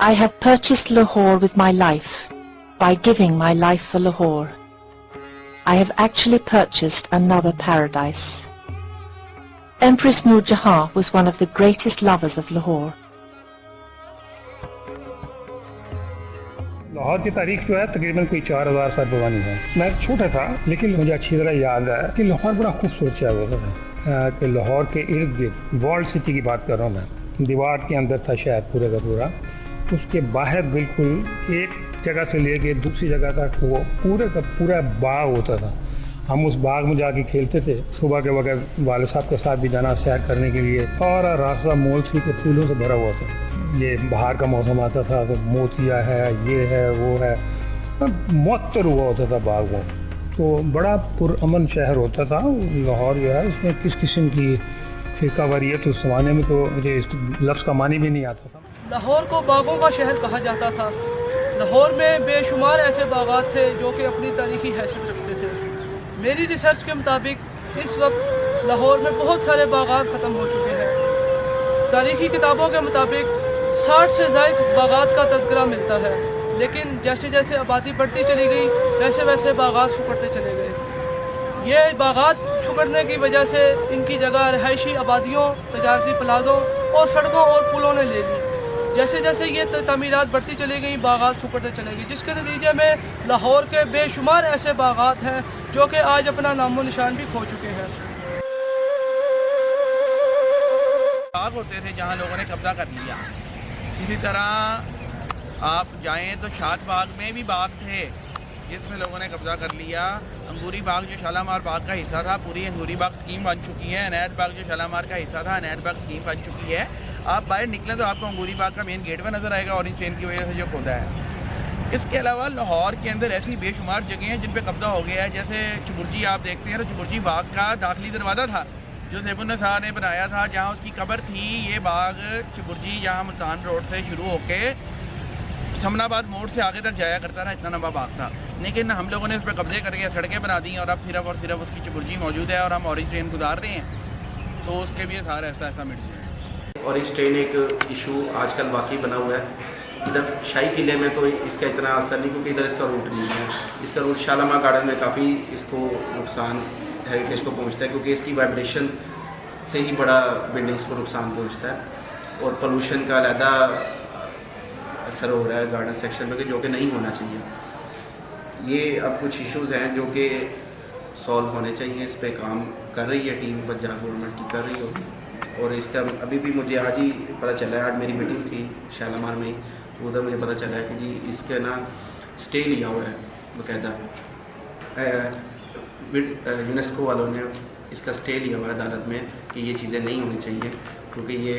I have purchased Lahore with my life by giving my life for Lahore. I have actually purchased another paradise. Empress Noor Jahan was one of the greatest lovers of Lahore. Lahore की तारीख जो है तकरीबन कोई 4000 साल पुरानी है। मैं छोटा था लेकिन मुझे अच्छी तरह याद है कि लाहौर बड़ा खूबसूरत शहर होता था कि लाहौर के इर्द गिर्द वॉल्ड सिटी की बात कर रहा हूँ मैं, दीवार के अंदर था शहर पूरे का पूरा। उसके बाहर बिल्कुल एक जगह से लेके दूसरी जगह तक वो पूरे का पूरा बाग होता था। हम उस बाग में जाके खेलते थे। सुबह के वक्त वाले साहब के साथ भी जाना सैर करने के लिए। सारा रास्ता मोती के फूलों से भरा हुआ था। ये बाहर का मौसम आता था तो मोतिया है, ये है, वो है, मुअत्तर हुआ होता था बाग वो। तो बड़ा पुरअमन शहर होता था लाहौर जो है। उसमें किस किस्म की फ़िरका वारियत उस ज़माने में तो मुझे इस लफ्ज़ का मानी भी नहीं आता था। लाहौर को बागों का शहर कहा जाता था। लाहौर में बेशुमार ऐसे बागात थे जो कि अपनी तारीखी हैसियत रखते थे। मेरी रिसर्च के मुताबिक इस वक्त लाहौर में बहुत सारे बागात ख़त्म हो चुके हैं। तारीखी किताबों के मुताबिक 60 से ज़ायद बागात का तज़किरा मिलता है, लेकिन जैसे जैसे आबादी बढ़ती चली गई वैसे वैसे बागात सुकड़ते चले गए। ये बागात सुकड़ने की वजह से इनकी जगह रहायशी आबादियों, तजारती प्लाज़ों और सड़कों और पुलों ने ले ली। जैसे जैसे ये तमीरात बढ़ती चली गई बागात सुकड़ते चले गई, जिसके नतीजे में लाहौर के बेशुमार ऐसे बागात हैं जो कि आज अपना नामो निशान भी खो चुके हैं। बाग होते थे जहाँ लोगों ने कब्जा कर लिया। इसी तरह आप जाएं तो शाद बाग में भी बाग थे जिसमें लोगों ने कब्जा कर लिया। अंगूरी बाग जो शालामार बाग का हिस्सा था, पूरी अंगूरी बाग स्कीम बन चुकी है। अनैत बाग जो शालामार का हिस्सा था, अनैत बाग स्कीम बन चुकी है। आप बाहर निकलें तो आपको अंगूरी बाग का मेन गेट में नज़र आएगा ऑरेंज चेन की वजह से जो खोदा है। इसके अलावा लाहौर के अंदर ऐसी बेशुमार जगह हैं जिन पर कब्जा हो गया है। जैसे चुबुर्जी आप देखते हैं तो चुबुर्जी बाग का दाखिली दरवाज़ा था जो सैफुन्निसा ने बनाया था, जहाँ उसकी कब्र थी। ये बाग चुबुर्जी जहाँ मुल्तान रोड से शुरू होके समनाबाद मोड़ से आगे तक जाया करता था, इतना लंबा बाग था। लेकिन हम लोगों ने इस पर कब्जे करके सड़कें बना दी और अब सिर्फ और सिर्फ उसकी चुबुर्जी मौजूद है और हम ऑरेंज ट्रेन गुजार रहे हैं। तो उसके भी सारा ऐसा मिट गया। ऑरेंज ट्रेन एक इशू आजकल वाकई बना हुआ है। इधर शाही किले में तो इसका इतना असर नहीं, क्योंकि इधर इसका रूट नहीं है। इसका रूट शालामार गार्डन में काफ़ी इसको नुकसान हेरिटेज को पहुंचता है, क्योंकि इसकी वाइब्रेशन से ही बड़ा बिल्डिंग्स को नुकसान पहुंचता है और पोल्यूशन का अलहदा असर हो रहा है गार्डन सेक्शन में, जो कि नहीं होना चाहिए। ये अब कुछ इश्यूज़ हैं जो कि सॉल्व होने चाहिए। इस पर काम कर रही है टीम, पंजाब गवर्नमेंट की कर रही होगी। और इसका अभी भी मुझे आज ही पता चला है, आज मेरी मीटिंग थी शालामार में ही, तो उधर मुझे पता चला है कि जी इसके ना स्टे लिया हुआ है बाकायदा। यूनेस्को वालों ने इसका स्टे लिया हुआ है अदालत में कि ये चीज़ें नहीं होनी चाहिए, क्योंकि ये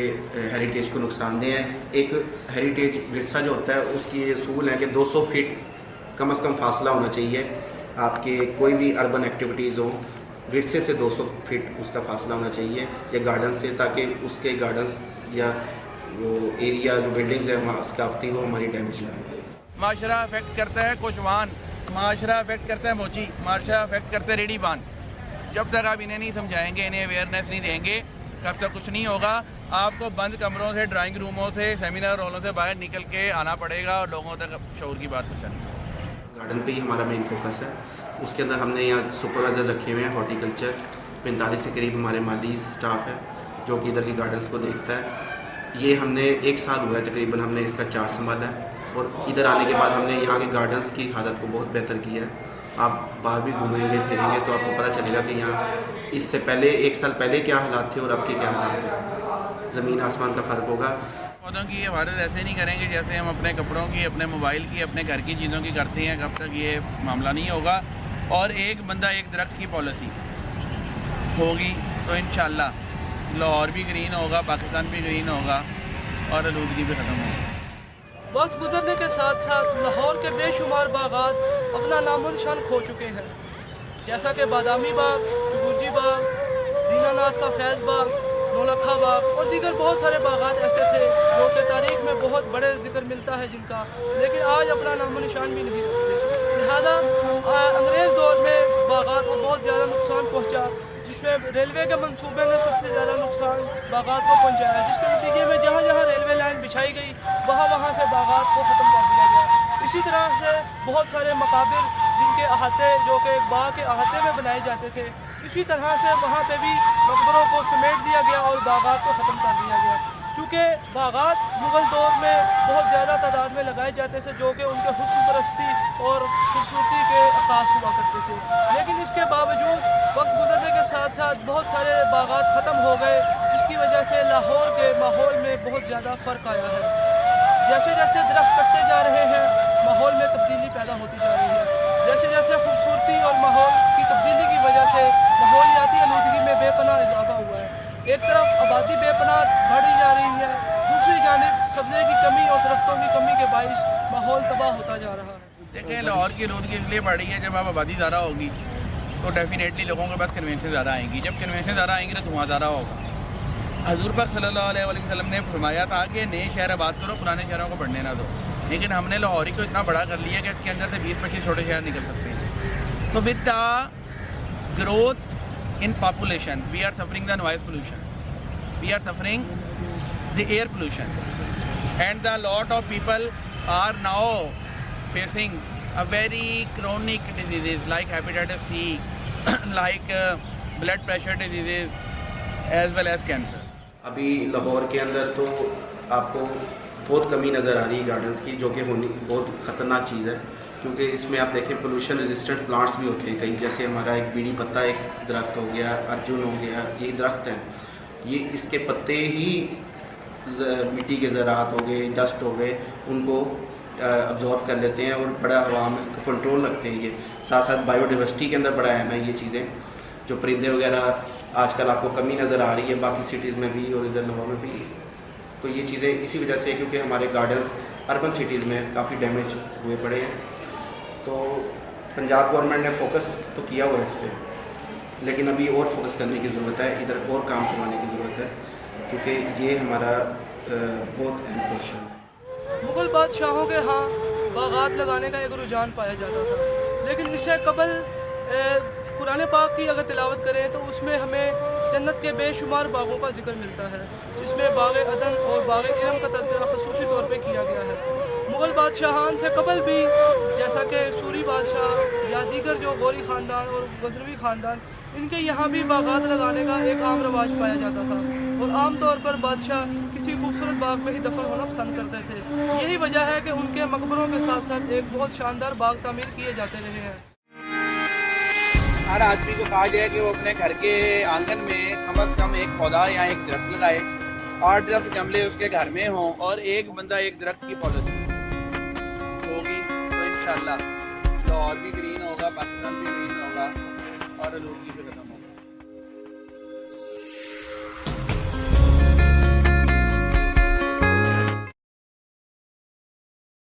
हेरिटेज को नुकसानदेह हैं। एक हेरिटेज विरसा जो होता है उसकी ये असूल है कि 200 फीट कम से कम फासला होना चाहिए। आपके कोई भी अर्बन एक्टिविटीज़ हो, विरसे से 200 फीट उसका फासला होना चाहिए या गार्डन से, ताकि उसके गार्डन्स या वो एरिया जो बिल्डिंग्स हैं वहाँ सकाफती हो, हमारी डैमेज ना हो। माशरा अफेक्ट करता है कोचवान, माशरा अफेक्ट करता है मोची, माशरा अफेक्ट करता है रेडी बान। जब तक आप इन्हें नहीं समझाएंगे, इन्हें अवेयरनेस नहीं देंगे, तब तक कुछ नहीं होगा। आपको बंद कमरों से, ड्राइंग रूमों से, सेमिनार हॉलों से बाहर निकल के आना पड़ेगा और लोगों तक शऊर की बात पहुँचानी। गार्डन पे ही हमारा मेन फोकस है। उसके अंदर हमने यहाँ सुपरवाइज़र रखे हुए हैं हॉर्टिकल्चर, 45 के करीब हमारे माली स्टाफ है जो कि इधर के गार्डन्स को देखता है। ये हमने 1 साल हुआ है तकरीबन हमने इसका चार्ज संभाला है और इधर आने के बाद हमने यहाँ के गार्डन्स की हालत को बहुत बेहतर किया है। आप बाहर भी घूमेंगे फिरेंगे तो आपको पता चलेगा कि यहाँ इससे पहले 1 साल पहले क्या हालात थे और अब के क्या हालात हैं। ज़मीन आसमान का फ़र्क होगा। पौधों की हिफाजत ऐसे नहीं करेंगे जैसे हम अपने कपड़ों की, अपने मोबाइल की, अपने घर की चीज़ों की करते हैं, कब तक ये मामला नहीं होगा। और एक बंदा एक दरख्त की पॉलिसी होगी तो इंशाल्लाह लाहौर भी ग्रीन होगा, पाकिस्तान भी ग्रीन होगा और आलूदगी भी ख़त्म होगी। वक्त गुजरने के साथ साथ लाहौर के बेशुमार बागात अपना नामो निशान खो चुके हैं, जैसा कि बादामी बाग, चुबुर्जी बाग, दीनानाथ का फैज़ बाग, नौलखा बाग और दीगर बहुत सारे बागात ऐसे थे जो कि तारीख में बहुत बड़े जिक्र मिलता है जिनका, लेकिन आज अपना नामो निशान भी नहीं रखते। लिहाजा अंग्रेज़ दौर में बागात को बहुत ज़्यादा नुकसान पहुँचा, जिसमें रेलवे के मंसूबे ने सबसे ज़्यादा नुकसान बागात को पहुँचाया, जिसके नतीजे में जहाँ जहाँ रेलवे लाइन बिछाई गई वहाँ से बागात को ख़त्म कर दिया गया। इसी तरह से बहुत सारे मकाबिर जिनके अहाते जो कि बाग के अहाते में बनाए जाते थे, इसी तरह से वहाँ पे भी मकबरों को समेट दिया गया और बागात को ख़त्म कर दिया गया। चूँकि बागात मुग़ल दौर में बहुत ज़्यादा तादाद में लगाए जाते थे, जो कि उनके हुस्न परस्ती और खूबसूरती के अक्कास हुआ करते थे, लेकिन इसके बावजूद वक्त गुजरने के साथ साथ बहुत सारे बागात ख़त्म हो गए, जिसकी वजह से लाहौर के माहौल में बहुत ज़्यादा फ़र्क आया है। जैसे जैसे दरख्त कटते जा रहे हैं, माहौल में तब्दीली पैदा होती जा रही है। जैसे जैसे खूबसूरती और माहौल की तब्दीली की वजह से माहौलियाती आलूदगी में बेपनाह इजाफा हुआ है। एक तरफ आबादी बेपनाह बढ़ी जा रही है, दूसरी जानिब सब्ज़े की कमी और दरख्तों की कमी के बाइस माहौल तबाह होता जा रहा है। देखिए, लाहौर की आलूदगी इसलिए बढ़ रही है, जब अब आबादी ज़्यादा होगी तो डेफिनेटली लोगों के पास कन्वेंशन ज़्यादा आएंगी। जब कन्वेंशन ज़्यादा आएंगी तो धुआं ज़्यादा होगा। हजूर पाक सल्लल्लाहु अलैहि वसल्लम ने फरमाया था कि नए शहर आबाद करो, पुराने शहरों को बढ़ने ना दो, लेकिन हमने लाहौर को इतना बड़ा कर लिया कि इसके अंदर से 20-25 छोटे शहर निकल सकते हैं। तो with the growth in population we are suffering the noise pollution, we are suffering the air pollution, and the lot of people are now facing a very chronic diseases like hepatitis C, like blood pressure diseases as well as cancer. अभी लाहौर के अंदर तो आपको बहुत कमी नज़र आ रही है गार्डन्स की, जो कि होनी बहुत ख़तरनाक चीज़ है, क्योंकि इसमें आप देखें पोल्यूशन रेजिस्टेंट प्लांट्स भी होते हैं कई, जैसे हमारा एक बीड़ी पत्ता एक दरख्त हो गया, अर्जुन हो गया, ये दरख्त हैं, ये इसके पत्ते ही मिट्टी के ज़रात हो गए, डस्ट हो गए, उनको अब्जॉर्ब कर लेते हैं और बड़ा हवा में कंट्रोल रखते हैं। ये साथ साथ बायोडाइवर्सिटी के अंदर बड़ा अहम है ये चीज़ें, जो परिंदे वगैरह आजकल आपको कमी नज़र आ रही है बाकी सिटीज़ में भी और इधर लाहौर में भी। तो ये चीज़ें इसी वजह से, क्योंकि हमारे गार्डन्स अर्बन सिटीज़ में काफ़ी डैमेज हुए पड़े हैं। तो पंजाब गवर्नमेंट ने फोकस तो किया हुआ है इस पर, लेकिन अभी और फोकस करने की ज़रूरत है, इधर और काम करवाने की ज़रूरत है, क्योंकि ये हमारा बहुत अहम पोर्शन है। मुग़ल बादशाहों के यहाँ बागात लगाने का एक रुझान पाया जाता था, लेकिन इससे कबल कुरान पाक की अगर तिलावत करें तो उसमें हमें जन्नत के बेशुमार बागों का जिक्र मिलता है, जिसमें बाग अदन और बाग इल्म का तज़किरा ख़ुसूसी तौर पे किया गया है। मुग़ल बादशाहान से कबल भी, जैसा कि सूरी बादशाह या दीगर जो गौरी ख़ानदान और गजनवी ख़ानदान, इनके यहाँ भी बागात लगाने का एक आम रवाज पाया जाता था, और आम तौर पर बादशाह किसी खूबसूरत बाग में ही दफन होना पसंद करते थे। यही वजह है कि उनके मकबरों के साथ साथ एक बहुत शानदार बाग तामीर किए जाते रहे हैं। हर आदमी को कहा जाए कि वो अपने घर के आंगन में कम से कम एक पौधा या एक दरख्त लगाए, 8-10 गमले उसके घर में हों और एक बंदा एक दरख्त की पॉलिसी होगी, तो इंशाल्लाह लाहौर भी ग्रीन होगा, पाकिस्तान भी ग्रीन होगा और आलूदगी भी खत्म होगा।